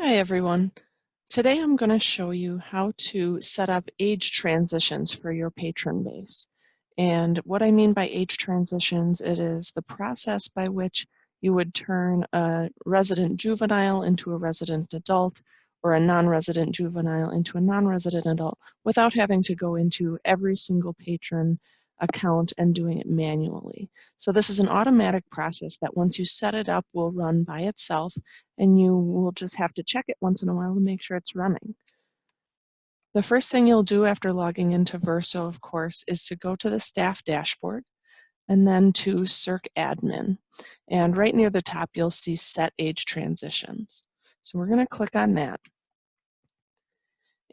Hi everyone. Today I'm going to show you how to set up age transitions for your patron base. And what I mean by age transitions, it is the process by which you would turn a resident juvenile into a resident adult or a non-resident juvenile into a non-resident adult without having to go into every single patron account and doing it manually. So this is an automatic process that once you set it up will run by itself, and you will just have to check it once in a while to make sure it's running. The first thing you'll do after logging into Verso, of course, is to go to the staff dashboard and then to Circ Admin. And right near the top, you'll see Set Age Transitions. So we're going to click on that.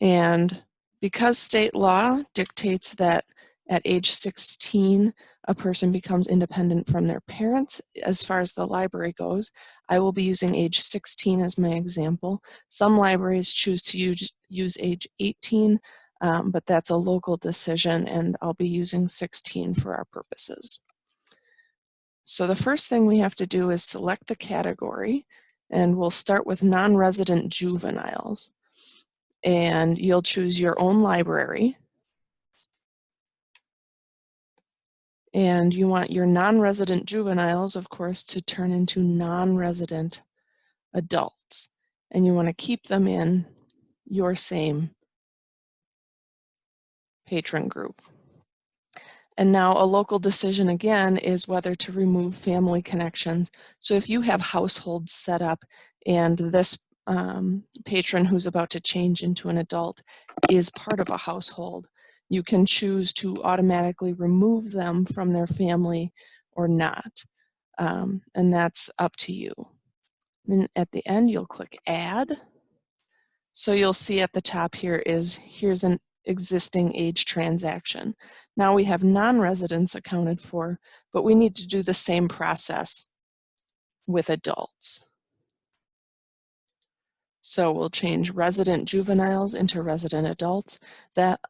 And because state law dictates that at age 16, a person becomes independent from their parents, as far as the library goes, I will be using age 16 as my example. Some libraries choose to use age 18, but that's a local decision, and I'll be using 16 for our purposes. So the first thing we have to do is select the category, and we'll start with non-resident juveniles. And you'll choose your own library. And you want your non-resident juveniles, of course, to turn into non-resident adults. And you want to keep them in your same patron group. And now a local decision again is whether to remove family connections. So if you have households set up and this patron who's about to change into an adult is part of a household, you can choose to automatically remove them from their family or not. And that's up to you. Then at the end, you'll click Add. So you'll see at the top here here's an existing age transaction. Now we have non-residents accounted for, but we need to do the same process with adults. So we'll change resident juveniles into resident adults. That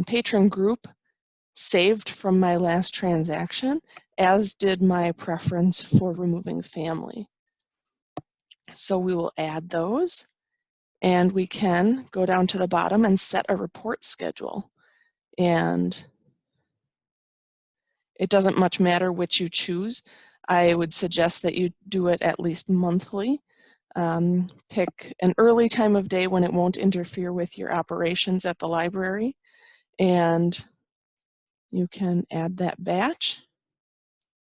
patron group saved from my last transaction, as did my preference for removing family. So we will add those, and we can go down to the bottom and set a report schedule. And it doesn't much matter which you choose. I would suggest that you do it at least monthly. Pick an early time of day when it won't interfere with your operations at the library, and you can add that batch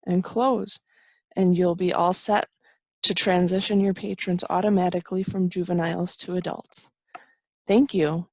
and close, and you'll be all set to transition your patrons automatically from juveniles to adults. Thank you.